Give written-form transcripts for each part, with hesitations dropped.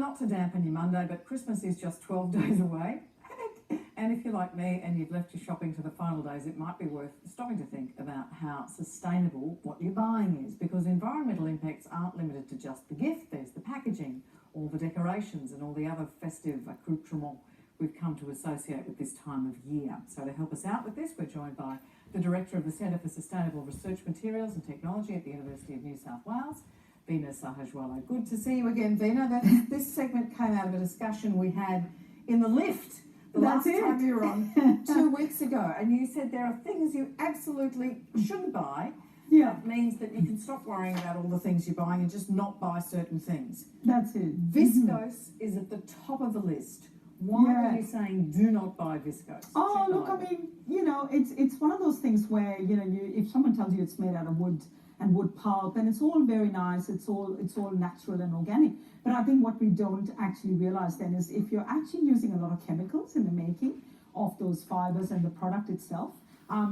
not to dampen your Monday, but Christmas is just 12 days away. And if you're like me and you've left your shopping to the final days, it might be worth stopping to think about how sustainable what you're buying is, because environmental impacts aren't limited to just the gift. There's the packaging, all the decorations and all the other festive accoutrements we've come to associate with this time of year. So to help us out with this, we're joined by the Director of the Centre for Sustainable Research Materials and Technology at the University of New South Wales, Veena Sahajwala. Good to see you again, Veena. This segment came out of a discussion we had in the lift the last time you were on 2 weeks ago, and you said there are things you absolutely shouldn't buy. Yeah, it means that you can stop worrying about all the things you're buying and just not buy certain things. That's it. Viscose is at the top of the list. Why are you saying do not buy viscose? Oh, look, I mean, it's one of those things where, if someone tells you it's made out of wood and wood pulp, and it's all very nice, it's all natural and organic. But I think what we don't actually realize then is if you're actually using a lot of chemicals in the making of those fibers and the product itself,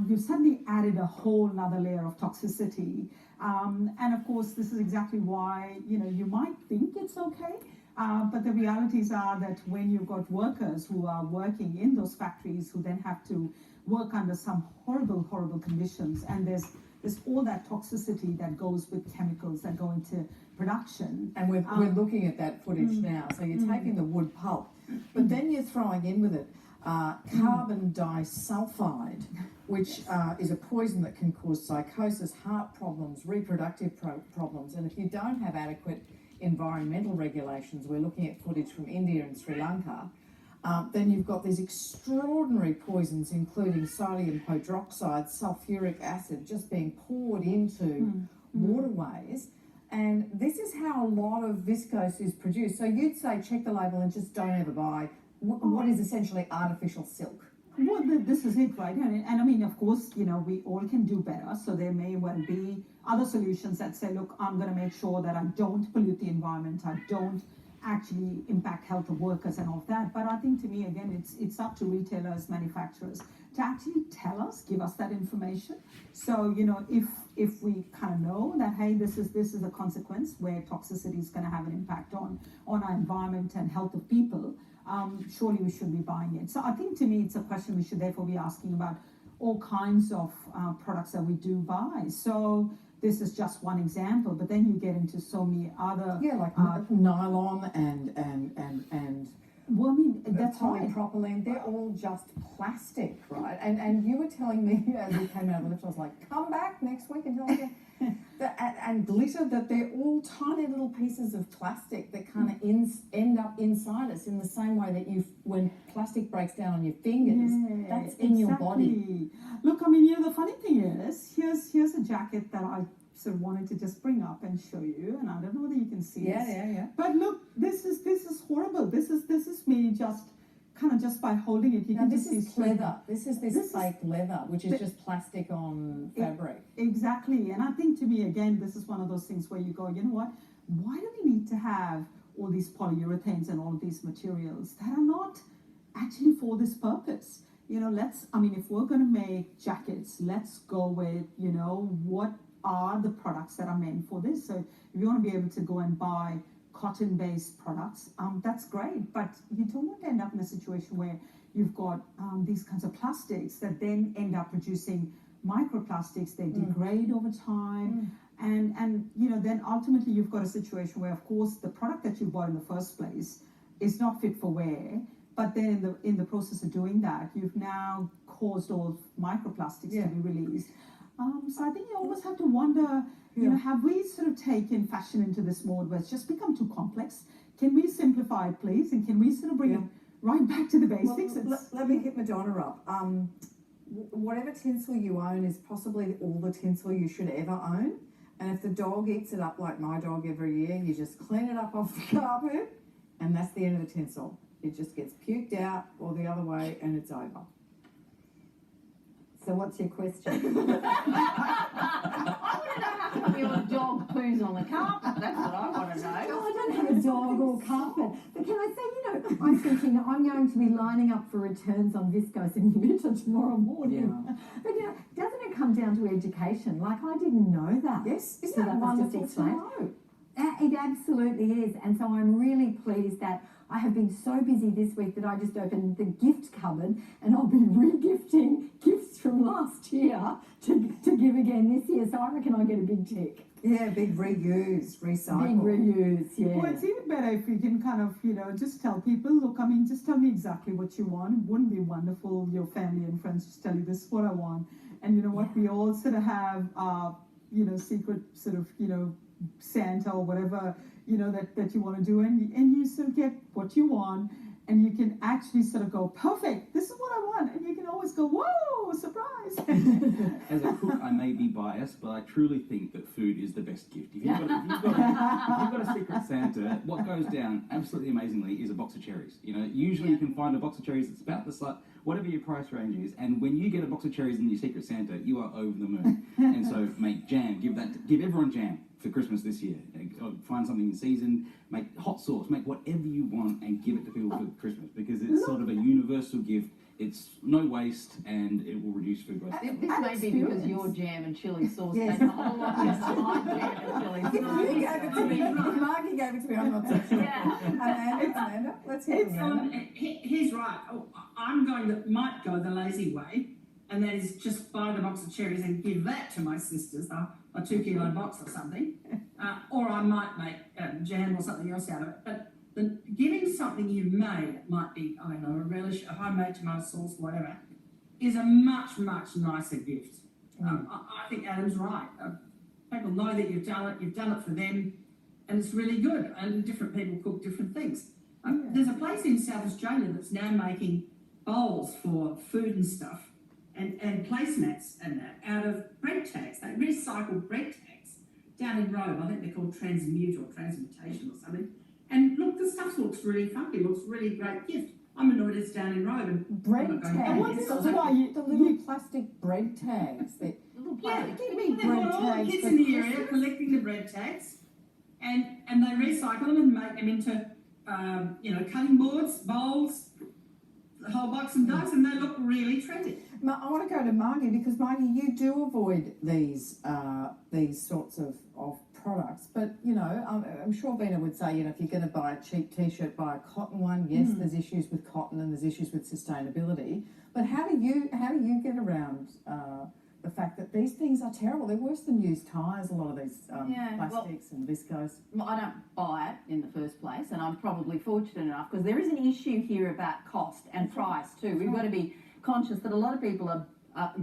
you've suddenly added a whole nother layer of toxicity. And of course, this is exactly why, you might think it's okay. But the realities are that when you've got workers who are working in those factories who then have to work under some horrible, horrible conditions, and there's all that toxicity that goes with chemicals that go into production. And we're looking at that footage now. So you're taking the wood pulp, but then you're throwing in with it carbon disulfide, which is a poison that can cause psychosis, heart problems, reproductive problems. And if you don't have adequate environmental regulations, we're looking at footage from India and Sri Lanka, then you've got these extraordinary poisons, including sodium hydroxide, sulfuric acid, just being poured into waterways. And this is how a lot of viscose is produced. So you'd say check the label and just don't ever buy what is essentially artificial silk. Well, this is it, right? And I mean, of course, we all can do better. So there may well be other solutions that say, look, I'm going to make sure that I don't pollute the environment, I don't actually impact health of workers and all of that. But I think, to me, again, it's up to retailers, manufacturers to actually tell us, give us that information. So, if we kind of know that, hey, this is a consequence where toxicity is going to have an impact on our environment and health of people, surely we should be buying it. So I think, to me, it's a question we should therefore be asking about all kinds of products that we do buy. So this is just one example, but then you get into so many other nylon and well, I mean, that's polypropylene. They're all just plastic, right? And you were telling me as we came out of the lift, I was like, come back next week and tell me and glitter, that they're all tiny little pieces of plastic that kind of end up inside us in the same way that when plastic breaks down on your fingers, that's in your body. Look, I mean, the funny thing is, here's a jacket that I sort of wanted to just bring up and show you, and I don't know whether you can see this. Yeah. But look, this is horrible. This is me just by holding it. You can this just is see leather. This is fake leather, which is just plastic on fabric. Exactly. And I think, to me, again, this is one of those things where you go, you know what? Why do we need to have all these polyurethanes and all of these materials that are not actually for this purpose? If we're going to make jackets, let's go with, what are the products that are meant for this. So if you want to be able to go and buy cotton-based products, that's great, but you don't want to end up in a situation where you've got these kinds of plastics that then end up producing microplastics. They degrade over time, and then ultimately you've got a situation where, of course, the product that you bought in the first place is not fit for wear, but then in the process of doing that, you've now caused all microplastics to be released. So I think you always have to wonder, have we sort of taken fashion into this mode where it's just become too complex? Can we simplify it, please? And can we sort of bring it right back to the basics? Well, let me hit Madonna up. Whatever tinsel you own is possibly all the tinsel you should ever own. And if the dog eats it up like my dog every year, you just clean it up off the carpet, and that's the end of the tinsel. It just gets puked out or the other way, and it's over. So what's your question? I want to know how come your dog poos on the carpet. That's what I want to know. No, I don't have a dog or carpet. But can I say, I'm thinking I'm going to be lining up for returns on viscose and glitter tomorrow morning. Yeah. But doesn't it come down to education? Like, I didn't know that. Yes, isn't that wonderful to know? It absolutely is. And so I'm really pleased that I have been so busy this week that I just opened the gift cupboard and I'll be re-gifting gifts from last year to give again this year. So I reckon I get a big tick. Yeah, big reuse, recycle. Big reuse, yeah. Well, it's even better if we can kind of, just tell people, look, I mean, just tell me exactly what you want. Wouldn't it be wonderful, your family and friends just tell you this is what I want. And you know what, we all sort of have, secret sort of, Santa or whatever, that you want to do. And you sort of get what you want. And you can actually sort of go, perfect, this is what I want. And you can always go, whoa, surprise. As a cook, I may be biased, but I truly think that food is the best gift. If you've got a secret Santa, what goes down absolutely amazingly is a box of cherries. Usually you can find a box of cherries that's about the size, whatever your price range is, and when you get a box of cherries in your secret Santa, you are over the moon. And so make jam, give everyone jam for Christmas this year. Find something in season, make hot sauce, make whatever you want and give it to people for Christmas, because it's sort of a universal gift. It's no waste and it will reduce food waste. This may be because your jam and chili sauce take a whole lot less time jam and chili sauce. You gave it to me. If Margie gave it to me, I'm not so sure. Yeah. Amanda, let's hear from Amanda. He's right. Might go the lazy way, and that is just buy the box of cherries and give that to my sisters, a 2 kilo box or something. Or I might make jam or something else out of it. But giving something you've made, might be, I don't know, a relish, a homemade tomato sauce, whatever, is a much, much nicer gift. I think Adam's right. People know that you've done it for them, and it's really good. And different people cook different things. There's a place in South Australia that's now making bowls for food and stuff, and placemats and that out of bread tags. They recycle bread tags down in Robe. I think they're called Transmute or Transmutation or something. And look, the stuff looks really funky, looks really great gift. I'm annoyed it's down in Robe. And Bread tags. That's why The little plastic bread tags. Little yeah, plastic. Give me they've bread got all the tags kids for in the area Christmas. collecting the bread tags, and they recycle them and make them into cutting boards, bowls, the whole box and dice, and they look really trendy. I want to go to Margie, because Margie, you do avoid these sorts of products, but I'm sure Vina would say, if you're going to buy a cheap t-shirt, buy a cotton one. Yes, there's issues with cotton and there's issues with sustainability, but how do you get around the fact that these things are terrible? They're worse than used tyres, a lot of these plastics and viscose. I don't buy it in the first place, and I'm probably fortunate enough, because there is an issue here about cost and price too. We've got to be conscious that a lot of people have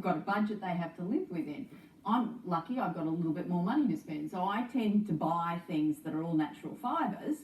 got a budget they have to live within. I'm lucky, I've got a little bit more money to spend, so I tend to buy things that are all natural fibres,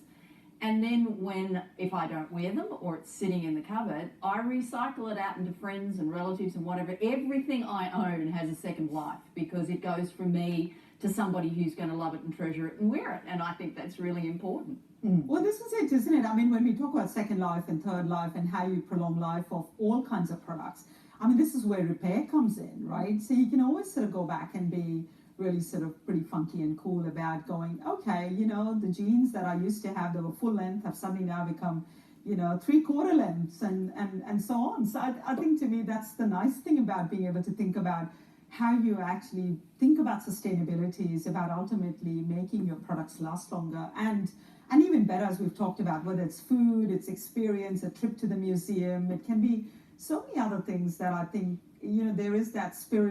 and then if I don't wear them or it's sitting in the cupboard, I recycle it out into friends and relatives and whatever. Everything I own has a second life, because it goes from me to somebody who's going to love it and treasure it and wear it, and I think that's really important. Well, this is it, isn't it? I mean, when we talk about second life and third life and how you prolong life of all kinds of products, I mean, this is where repair comes in, right? So you can always sort of go back and be really sort of pretty funky and cool about going, okay, the jeans that I used to have that were full length have suddenly now become, 3/4 lengths and so on. So I think, to me, that's the nice thing about being able to think about how you actually think about sustainability, is about ultimately making your products last longer and even better, as we've talked about, whether it's food, it's experience, a trip to the museum, it can be so many other things that I think, there is that spirit